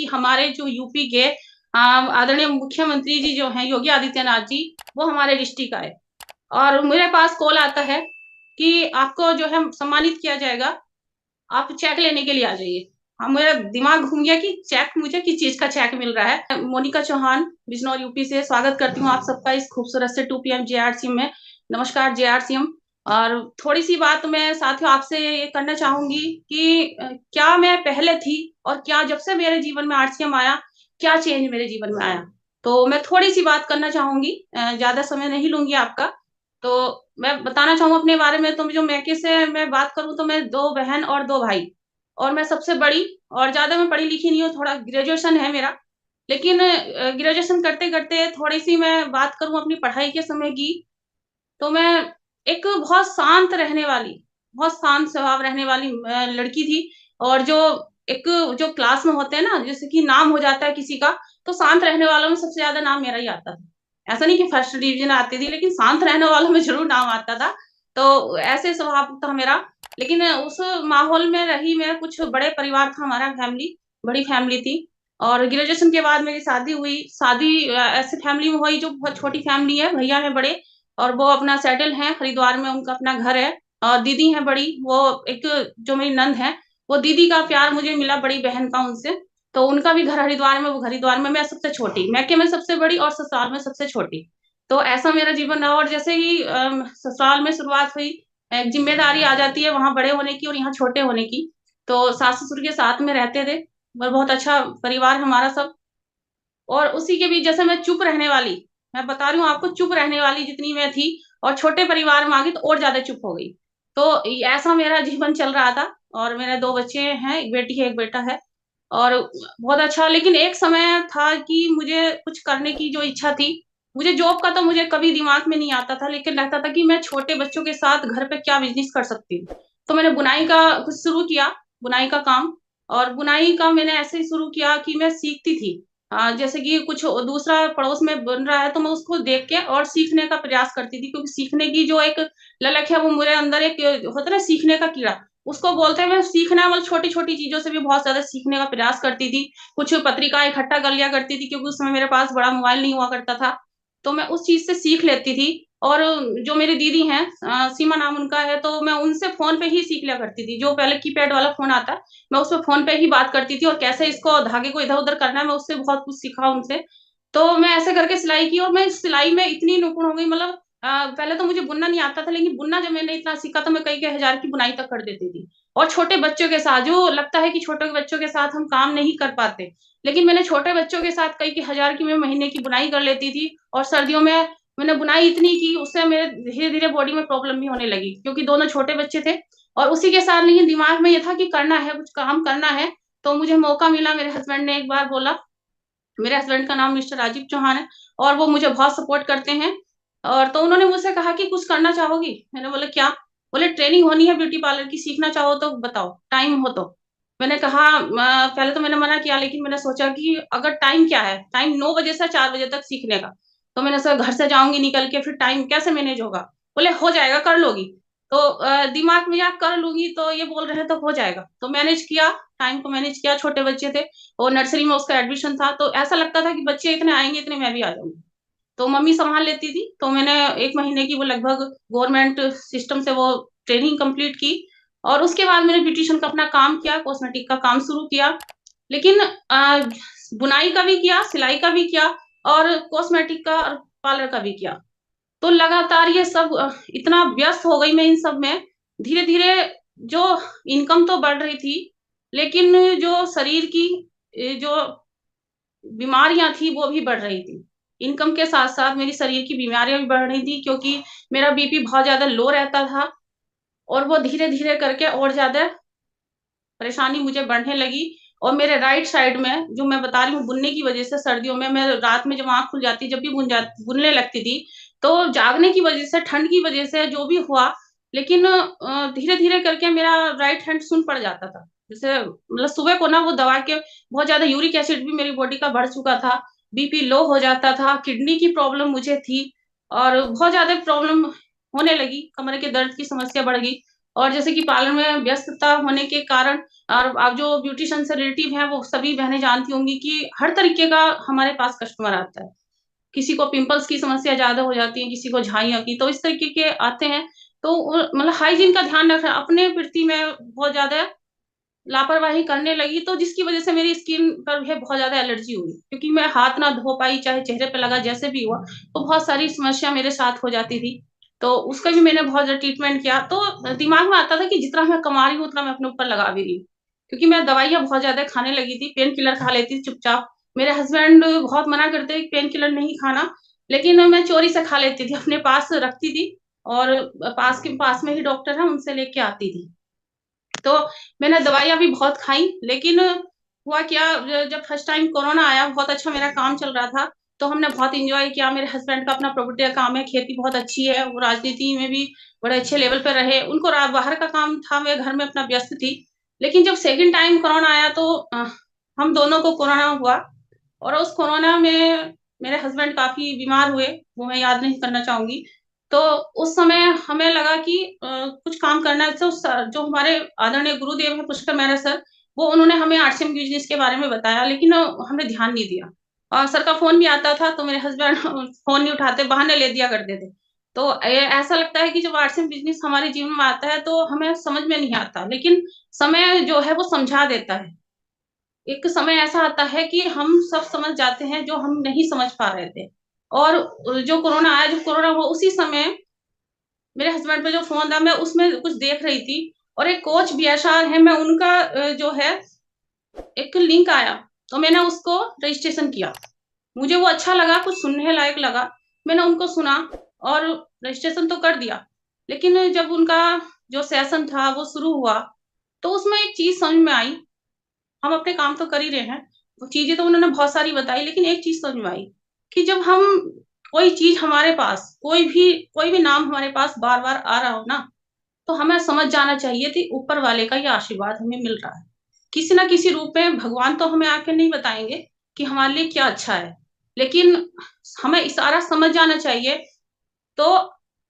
कि हमारे जो यूपी के आदरणीय मुख्यमंत्री जी जो हैं योगी आदित्यनाथ जी, वो हमारे डिस्ट्रिक्ट आए और मेरे पास कॉल आता है कि आपको जो है सम्मानित किया जाएगा, आप चेक लेने के लिए आ जाइए। हाँ, मेरा दिमाग घूम गया कि चेक मुझे किस चीज का चेक मिल रहा है। मोनिका चौहान, बिजनौर यूपी से स्वागत करती हूँ आप सबका इस खूबसूरत से 2 PM जेआरसीएम में। नमस्कार जेआरसीएम। और थोड़ी सी बात मैं साथियों आपसे ये करना चाहूंगी कि क्या मैं पहले थी और क्या जब से मेरे जीवन में आरसीएम आया, क्या चेंज मेरे जीवन में आया। तो मैं थोड़ी सी बात करना चाहूंगी, ज्यादा समय नहीं लूंगी आपका। तो मैं बताना चाहूँ अपने बारे में, तो जो मैं से मैं बात करूँ तो मैं 2 बहन और 2 भाई, और मैं सबसे बड़ी, और ज़्यादा मैं पढ़ी लिखी नहीं हूँ, थोड़ा ग्रेजुएशन है मेरा। लेकिन ग्रेजुएशन करते-करते थोड़ी-सी मैं बात करूँ अपनी पढ़ाई के समय की, तो मैं एक बहुत शांत रहने वाली, बहुत शांत स्वभाव रहने वाली लड़की थी। और एक जो क्लास में होते हैं ना, जैसे कि नाम हो जाता है किसी का, तो शांत रहने वालों में सबसे ज़्यादा नाम मेरा ही आता था। ऐसा नहीं कि फर्स्ट डिवीज़न आती थी, लेकिन शांत रहने वालों में ज़रूर नाम आता था। तो ऐसे स्वभाव था मेरा। लेकिन उस माहौल में रही मैं, कुछ बड़े परिवार था हमारा, फैमिली, बड़ी फैमिली थी। और ग्रेजुएशन के बाद मेरी शादी हुई। शादी ऐसे फैमिली में हुई जो बहुत छोटी फैमिली है, भैया हैं बड़े, और वो अपना सेटल हैं हरिद्वार में, उनका अपना घर है। और दीदी हैं बड़ी, वो एक जो मेरी नंद है, वो दीदी का प्यार मुझे मिला बड़ी बहन का उनसे। तो उनका भी घर हरिद्वार में, वो हरिद्वार में, मैं सबसे छोटी, मैके में सबसे बड़ी और ससुराल में सबसे छोटी। तो ऐसा मेरा जीवन रहा। और जैसे ही ससुराल में शुरुआत हुई, एक ज़िम्मेदारी आ जाती है वहाँ बड़े होने की और यहाँ छोटे होने की। तो सास-ससुर के साथ में रहते थे और बहुत अच्छा परिवार हमारा सब। और उसी के बीच जैसे मैं चुप रहने वाली, मैं बता रही हूँ आपको, चुप रहने वाली जितनी मैं थी, और छोटे परिवार में आ गई तो और ज़्यादा चुप हो गई। तो ऐसा मेरा जीवन चल रहा था। और मेरे 2 बच्चे हैं, 1 बेटी है, 1 बेटा है। और बहुत अच्छा, लेकिन एक समय था कि मुझे कुछ करने की जो इच्छा थी, मुझे जॉब का तो मुझे कभी दिमाग में नहीं आता था, लेकिन लगता था कि मैं छोटे बच्चों के साथ घर पे क्या बिज़नेस कर सकती हूँ। तो मैंने बुनाई का कुछ शुरू किया, बुनाई का काम। और बुनाई का मैंने ऐसे ही शुरू किया कि मैं सीखती थी। जैसे कि कुछ दूसरा पड़ोस में बन रहा है तो मैं उसको देख के और सीखने का प्रयास करती थी, क्योंकि सीखने की जो एक ललक है वो मेरे अंदर एक होता है ना, सीखने का कीड़ा, उसको बोलते हैं। मैं सीखना मतलब छोटी-छोटी चीज़ों से भी बहुत ज़्यादा सीखने का प्रयास करती थी। कुछ पत्रिकाएँ इकट्ठा कर लिया करती थी, क्योंकि उस समय मेरे पास बड़ा मोबाइल नहीं हुआ करता था। तो मैं उस चीज़ से सीख लेती थी। और जो मेरी दीदी हैं, सीमा नाम उनका है, तो मैं उनसे फ़ोन पे ही सीख लिया करती थी। जो पहले कीपैड वाला फ़ोन आता है, मैं उसपे फ़ोन पे ही बात करती थी, और कैसे इसको धागे को इधर-उधर करना है, मैं उससे बहुत कुछ सीखा उनसे। तो मैं ऐसे करके सिलाई की, और मैं सिलाई में इतनी निपुण हो गई, मतलब पहले तो मुझे बुनना नहीं आता था, लेकिन बुनना जब मैंने इतना सीखा तो मैं कई-कई हज़ार की बुनाई तक कर देती थी। और छोटे बच्चों के साथ, जो लगता है कि छोटे बच्चों के साथ हम काम नहीं कर पाते, लेकिन मैंने छोटे बच्चों के साथ कई-कई हज़ार की मैं महीने की बुनाई कर लेती थी। और सर्दियों में मैंने बुनाई इतनी की, उससे मेरे धीरे-धीरे बॉडी में प्रॉब्लम भी होने लगी, क्योंकि दोनों छोटे बच्चे थे। और उसी के साथ लेकिन दिमाग में ये था कि करना है, कुछ काम करना है। तो मुझे मौका मिला, मेरे हस्बैंड ने एक बार बोला, मेरे हस्बैंड का नाम मिस्टर राजीव चौहान है, और वो मुझे बहुत सपोर्ट करते हैं। और तो उन्होंने मुझसे कहा कि कुछ करना चाहोगी? मैंने बोला क्या? बोले ट्रेनिंग होनी है ब्यूटी पार्लर की, सीखना चाहो तो बताओ, टाइम हो तो। मैंने कहा पहले तो मैंने मना किया, लेकिन मैंने सोचा कि अगर टाइम क्या है? टाइम 9 बजे से 4 बजे तक सीखने का। तो मैंने सोचा घर से जाऊँगी निकल के, फिर टाइम कैसे मैनेज होगा? बोले हो जाएगा, कर लोगी। तो दिमाग में या कर लूँगी, तो ये बोल रहे हैं तो हो जाएगा। तो मैनेज किया, टाइम को मैनेज किया, छोटे बच्चे थे। और नर्सरी में उसका एडमिशन था, तो ऐसा लगता था कि बच्चे इतने आएँगे, इतने मैं भी आ जाऊँगी। तो मम्मी सँभाल लेती थी, तो मैंने 1 महीने की वो लगभग गवर्नमेंट सिस्टम से वो ट्रेनिंग कंप्लीट की। और उसके बाद मैंने ब्यूटीशियन का अपना काम किया, कॉस्मेटिक का काम शुरू किया। लेकिन बुनाई का भी किया, सिलाई का भी किया, और कॉस्मेटिक का और पार्लर का भी किया। तो लगातार ये सब इतना व्यस्त हो गई मैं इन सब में, धीरे-धीरे जो इनकम तो बढ़ रही थी, लेकिन जो शरीर की जो बीमारियाँ थी वो भी बढ़ रही थी। इनकम के साथ-साथ मेरी शरीर की बीमारियाँ भी बढ़ रही थी, क्योंकि मेरा बीपी बहुत ज़्यादा लो रहता था, और वो धीरे-धीरे करके और ज़्यादा परेशानी मुझे बढ़ने लगी। और मेरे राइट साइड में, जो मैं बता रही हूँ, बुनने की वज़ह से सर्दियों में मैं रात में जब आँख खुल जाती, जब भी बुनने लगती थी, तो जागने की वज़ह से, ठंड की वज़ह से जो भी हुआ, लेकिन धीरे-धीरे करके मेरा राइट हैंड सुन्न पड़ जाता था। जैसे मतलब सुबह को ना वो दबा के, बहुत ज़्यादा यूरिक एसिड भी मेरी बॉडी का बढ़ चुका था, बीपी लो हो जाता था, किडनी की प्रॉब्लम मुझे थी, और बहुत ज़्यादा प्रॉब्लम होने लगी, कमर के दर्द की समस्या बढ़ गई। और जैसे कि पार्लर में व्यस्तता होने के कारण और आप जो ब्यूटिशियन से रिलेटिव हैं, वो सभी बहनें जानती होंगी कि हर तरीके का हमारे पास कस्टमर आता है। किसी को पिंपल्स की समस्या ज़्यादा हो जाती है, किसी को झाइयों की, तो इस तरीके के आते हैं। तो मतलब हाइजीन का ध्यान रखना अपने प्रति मैं बहुत ज़्यादा लापरवाही करने लगी, तो जिसकी वज़ह से मेरी स्किन पर भी बहुत ज़्यादा एलर्जी हुई। क्योंकि मैं हाथ ना धो पाई, चाहे चेहरे पे लगा जैसे भी हुआ, तो बहुत सारी समस्या मेरे साथ हो जाती थी। तो उसका भी मैंने बहुत ज़्यादा ट्रीटमेंट किया। तो दिमाग में आता था कि जितना मैं कमा रही हूँ, उतना मैं अपने ऊपर लगा भी रही हूँ। क्योंकि मैं दवाइयाँ बहुत ज़्यादा खाने लगी थी, पेन किलर खा लेती थी चुपचाप। मेरे हस्बैंड बहुत मना करते हैं कि पेन किलर नहीं खाना, लेकिन मैं चोरी से खा लेती थी, अपने पास रखती थी और पास में ही डॉक्टर है, उनसे लेके आती थी। तो मैंने दवाइयाँ भी बहुत खाई, लेकिन हुआ क्या जब फर्स्ट टाइम कोरोना आया, बहुत अच्छा मेरा काम चल रहा था, तो हमने बहुत एन्जॉय किया। मेरे हस्बैंड का अपना प्रॉपर्टी का काम है, खेती बहुत अच्छी है, वो राजनीति में भी बड़े अच्छे लेवल पे रहे। उनको रा बाहर का काम था, मैं घर में अपना व्यस्त थी। लेकिन जब सेकंड टाइम कोरोना आया तो हम दोनों को कोरोना हुआ और उस कोरोना में मेरे हस्बैंड काफ़ी बीमार हुए, वो मैं याद नहीं करना चाहूँगी। तो उस समय हमें लगा कि कुछ काम करना है, तो जो हमारे आदरणीय गुरुदेव हैं पुष्कर मेहरा सर, वो उन्होंने हमें आरसीएम बिज़नेस के बारे में बताया, लेकिन हमने ध्यान नहीं दिया। और सर का फ़ोन भी आता था, तो मेरे हस्बैंड फ़ोन नहीं उठाते, बहाने ले दिया करते थे। तो ऐसा लगता है कि जब आरसीएम बिज़नेस हमारे जीवन में आता है, तो हमें समझ में नहीं आता, लेकिन समय जो है वो समझा देता है। एक समय ऐसा आता है कि हम सब समझ जाते हैं जो हम नहीं समझ पा रहे थे। और जो कोरोना आया, जब कोरोना हुआ उसी समय मेरे हस्बैंड पे जो फ़ोन था, मैं उसमें कुछ देख रही थी और एक कोच बीएसआर है, मैं उनका जो है एक लिंक आया, तो मैंने उसको रजिस्ट्रेशन किया। मुझे वो अच्छा लगा, कुछ सुनने लायक लगा। मैंने उनको सुना और रजिस्ट्रेशन तो कर दिया। लेकिन जब उनका जो सेशन था वो शुरू हुआ, तो उसमें एक चीज़ समझ में आई। हम अपने काम तो कर ही रहे हैं। वो चीज़ें तो उन्होंने बहुत सारी बताई, लेकिन एक चीज़ समझ में आई कि जब हम कोई चीज़ हमारे पास कोई भी नाम हमारे पास बार-बार आ रहा हो ना, तो हमें समझ जाना चाहिए कि ऊपर वाले का ये आशीर्वाद हमें मिल रहा है। किसी न किसी रूप में भगवान तो हमें आके नहीं बताएँगे कि हमारे लिए क्या अच्छा है। लेकिन हमें इशारा समझ जाना चाहिए। तो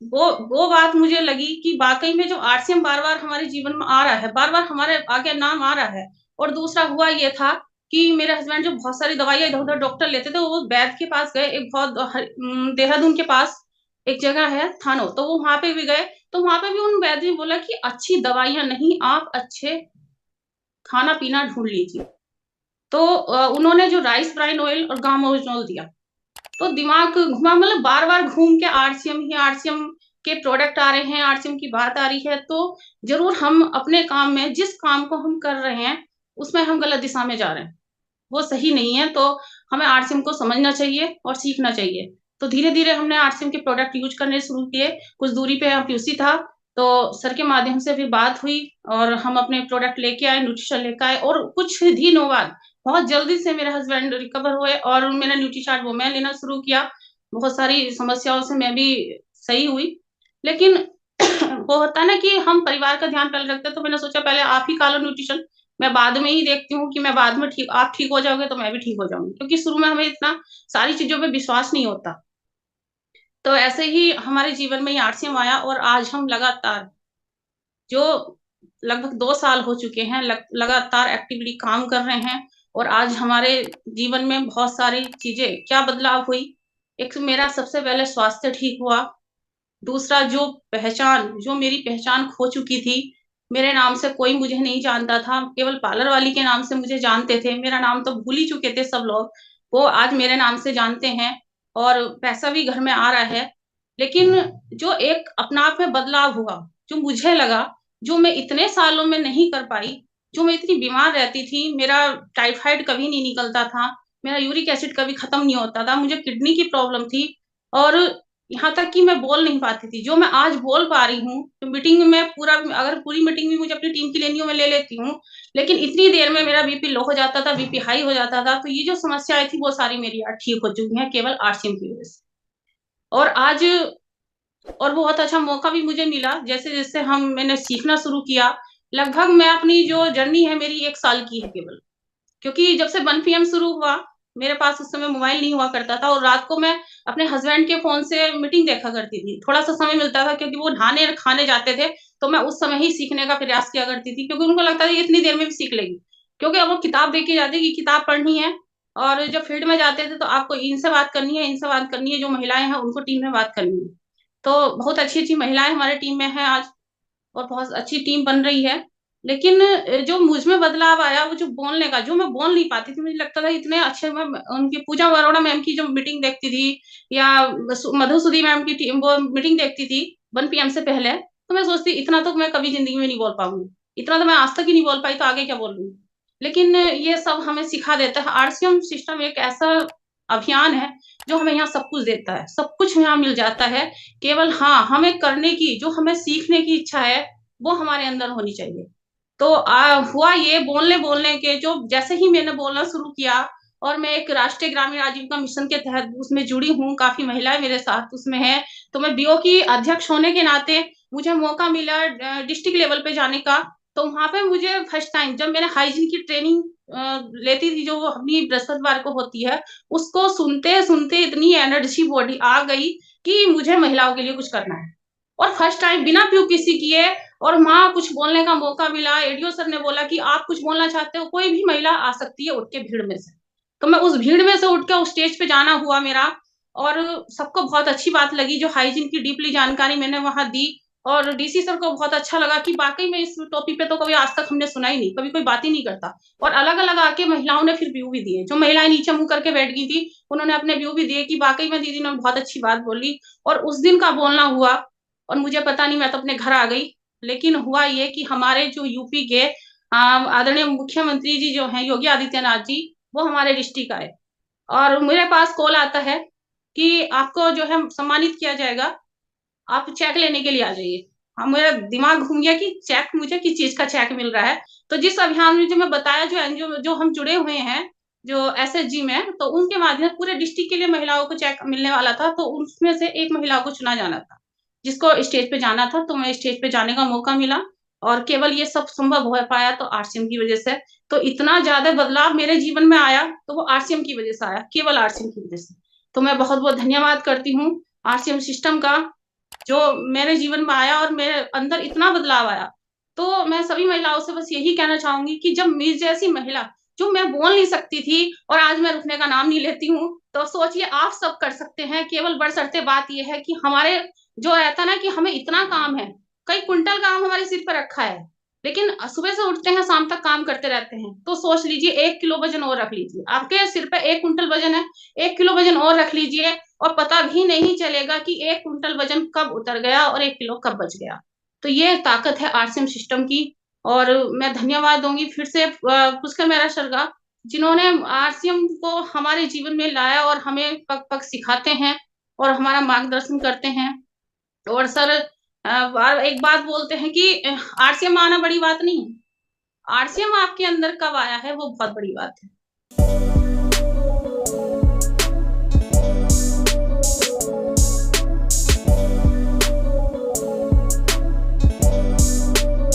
वो बात मुझे लगी कि वाक़ई में जो आरसीएम बार-बार हमारे जीवन में आ रहा है, बार-बार हमारे आगे नाम आ रहा है। और दूसरा हुआ ये था कि मेरे हस्बैंड जो बहुत सारी दवाइयाँ इधर-उधर डॉक्टर लेते थे, वो वैद्य के पास गए, एक देहरादून के पास एक जगह है थानो, तो वो वहाँ पे भी गए, तो वहाँ पे भी उन वैद्य ने बोला कि अच्छी दवाइयाँ नहीं, आप अच्छे खाना-पीना ढूँढ लीजिए। तो उन्होंने जो राइस ब्राइन ऑयल और गामाओजोल दिया। तो दिमाग घुमा, मतलब बार-बार घूम के आरसीएम के प्रोडक्ट आ रहे हैं, आरसीएम की बात आ रही है, तो ज़रूर हम अपने काम में जिस काम को हम कर रहे हैं, उसमें हम गलत दिशा में जा रहे हैं। वो सही नहीं है, तो हमें आरसीएम को समझना चाहिए और सीखना चाहिए। तो धीरे-धीरे हमने आरसीएम के प्रोडक्ट यूज़ करने शुरू किए। कुछ दूरी पे पीयूसी था, तो सर के माध्यम से फिर बात हुई और हम अपने प्रोडक्ट लेके आए, न्यूट्रिशन लेके आए और कुछ दिनों बाद बहुत जल्दी से मेरे हस्बैंड रिकवर हुए और मैंने न्यूट्रीचार्ट वो मैं लेना शुरू किया। बहुत सारी समस्याओं से मैं भी सही हुई। लेकिन वो होता है ना कि हम परिवार का ध्यान पहले रखते हैं, तो मैंने सोचा पहले आप ही खा लो न्यूट्रिशन, मैं बाद में ही देखती हूँ कि मैं बाद में ठीक आप ठीक हो जाओगे तो मैं भी ठीक हो जाऊँगी। क्योंकि शुरू में हमें इतना सारी चीज़ों पे विश्वास नहीं होता। तो ऐसे ही हमारे जीवन में ये आरसीएम आया और आज हम लगातार जो लगभग 2 साल हो चुके हैं, लगातार एक्टिवली काम कर रहे हैं और आज हमारे जीवन में बहुत सारी चीज़ें क्या बदलाव हुई। एक मेरा सबसे पहले स्वास्थ्य ठीक हुआ, दूसरा जो मेरी पहचान खो चुकी थी, मेरे नाम से कोई मुझे नहीं जानता था, केवल पार्लर वाली के नाम से मुझे जानते थे, मेरा नाम तो भूल ही चुके थे सब लोग, वो आज मेरे नाम से जानते हैं और पैसा भी घर में आ रहा है। लेकिन जो एक अपने आप में बदलाव हुआ, जो मुझे लगा, जो मैं इतने सालों में नहीं कर पाई, जो मैं इतनी बीमार रहती थी, मेरा टाइफाइड कभी नहीं निकलता था, मेरा यूरिक एसिड कभी खत्म नहीं होता था, मुझे किडनी की प्रॉब्लम थी और यहाँ तक कि मैं बोल नहीं पाती थी। जो मैं आज बोल पा रही हूँ, तो मीटिंग में अगर पूरी मीटिंग भी मुझे अपनी टीम की लेनी हो, मैं ले लेती हूँ। लेकिन इतनी देर में मेरा बीपी लो हो जाता था, बीपी हाई हो जाता था। तो ये जो समस्याएँ थी, वो सारी मेरी आज ठीक हो चुकी हैं, केवल आरसीएम की वज़ह से। और आज और बहुत अच्छा मौका भी मुझे मिला, जैसे-जैसे मैंने सीखना शुरू किया, लगभग मैं अपनी जो जर्नी है, मेरी 1 साल की है केवल। क्योंकि जब से 1 पीएम शुरू हुआ, मेरे पास उस समय मोबाइल नहीं हुआ करता था और रात को मैं अपने हस्बैंड के फ़ोन से मीटिंग देखा करती थी। थोड़ा-सा समय मिलता था क्योंकि वो नहाने और खाने जाते थे, तो मैं उस समय ही सीखने का प्रयास किया करती थी क्योंकि उनको लगता था ये इतनी देर में भी सीख लेगी। क्योंकि अब वो किताब दे के जाती कि किताब पढ़नी है और जब फील्ड में जाते थे तो आपको इनसे बात करनी है, इनसे बात करनी है, जो महिलाएँ हैं उनको टीम में बात करनी है। तो बहुत अच्छी-अच्छी महिलाएँ हमारे टीम में हैं आज और बहुत अच्छी टीम बन रही है। लेकिन जो मुझ में बदलाव आया वो जो बोलने का, जो मैं बोल नहीं पाती थी, मुझे लगता था इतने अच्छे मैं उनकी पूजा अरोड़ा मैम की जो मीटिंग देखती थी या मधुसूदन मैम की वो मीटिंग देखती थी 1 पीएम से पहले, तो मैं सोचती इतना तो मैं कभी ज़िंदगी में नहीं बोल पाऊँगी। इतना तो मैं आज तक ही नहीं बोल पाई तो आगे क्या बोल लूँगी। लेकिन ये सब हमें सिखा देता है आरसीएम सिस्टम एक ऐसा अभियान है, जो हमें यहाँ सब कुछ देता है। सब कुछ यहाँ मिल जाता है, केवल हाँ, हमें करने की जो हमें सीखने की इच्छा है, वो हमारे अंदर होनी चाहिए। तो हुआ ये बोलने-बोलने के जो जैसे ही मैंने बोलना शुरू किया और मैं एक राष्ट्रीय ग्रामीण आजीविका मिशन के तहत उसमें जुड़ी हूँ, काफ़ी महिलाएँ मेरे साथ उसमें हैं। तो मैं बीओ की अध्यक्ष होने के नाते मुझे मौका मिला डिस्ट्रिक्ट लेवल पे जाने का। तो वहाँ पे मुझे फर्स्ट टाइम जब मैंने हाइजीन की ट्रेनिंग लेती थी जो वो अपनी बृहस्पतिवार को होती है, उसको सुनते-सुनते इतनी एनर्जी बॉडी आ गई कि मुझे महिलाओं के लिए कुछ करना है। और फर्स्ट टाइम बिना क्यूपीसी किए और वहाँ कुछ बोलने का मौका मिला। एडीओ सर ने बोला कि आप कुछ बोलना चाहते हो, कोई भी महिला आ सकती है उठ के भीड़ में से। तो मैं उस भीड़ में से उठ के उस स्टेज पे जाना हुआ मेरा और सबको बहुत अच्छी बात लगी जो हाइजीन की डीपली जानकारी मैंने वहाँ दी और डीसी सर को बहुत अच्छा लगा कि वाक़ई में इस टॉपिक पे तो कभी आज तक हमने सुना ही नहीं, कभी कोई बात ही नहीं करता। और अलग-अलग आके महिलाओं ने फिर व्यू भी दिए। जो महिलाएँ नीचे मुँह करके बैठ गई थी, उन्होंने अपने व्यू भी दिए कि वाक़ई में दीदी ने बहुत अच्छी बात बोली और उस दिन का बोलना हुआ और मुझे पता नहीं मैं तो अपने घर आ गई। लेकिन हुआ ये कि हमारे जो यूपी के आदरणीय मुख्यमंत्री जी जो हैं योगी आदित्यनाथ जी, वो हमारे डिस्ट्रिक्ट आए और मेरे पास कॉल आता है कि आपको जो है सम्मानित किया जाएगा, आप चेक लेने के लिए आ जाइए। हाँ, मेरा दिमाग घूम गया कि चेक मुझे किस चीज़ का चेक मिल रहा है। तो जिस अभियान में जो मैं बताया जो एनजीओ में जो हम जुड़े हुए हैं, जो एसएचजी में, तो उनके माध्यम पूरे डिस्ट्रिक्ट के लिए महिलाओं को चेक मिलने वाला था, तो उसमें से एक महिला को चुना जाना था, जिसको स्टेज पे जाना था, तो मैं स्टेज पे जाने का मौका मिला और केवल ये सब संभव हो पाया तो आरसीएम की वज़ह से। तो इतना ज़्यादा बदलाव मेरे जीवन में आया, तो वो आरसीएम की वज़ह से आया, केवल आरसीएम की वज़ह से। तो मैं बहुत-बहुत धन्यवाद करती हूँ आरसीएम सिस्टम का जो मेरे जीवन में आया और मेरे अंदर इतना बदलाव आया। तो मैं सभी महिलाओं से बस यही कहना चाहूँगी कि जब मेरी जैसी महिला, जो मैं बोल नहीं सकती थी और आज मैं रुकने का नाम नहीं लेती हूँ, तो सोचिए आप सब कर सकते हैं। केवल बशर्ते बात ये है कि हमारे जो रहता है ना कि हमें इतना काम है, कई क्विंटल काम हमारे सिर पे रखा है, लेकिन सुबह से उठते हैं, शाम तक काम करते रहते हैं। तो सोच लीजिए 1 किलो वज़न और रख लीजिए। आपके सिर पे 1 कुंटल वज़न है, 1 किलो वज़न और रख लीजिए और पता भी नहीं चलेगा कि 1 कुंटल वज़न कब उतर गया और 1 किलो कब बच गया। तो ये ताकत है आरसीएम सिस्टम की और मैं धन्यवाद दूँगी फिर से पुष्कर मेहरा सर का, जिन्होंने आरसीएम को हमारे जीवन में लाया और हमें पग-पग सिखाते हैं और हमारा मार्गदर्शन करते हैं। और सर बार एक बात बोलते हैं कि आरसीएम आना बड़ी बात नहीं है। आरसीएम आपके अंदर कब आया है वो बहुत बड़ी बात है।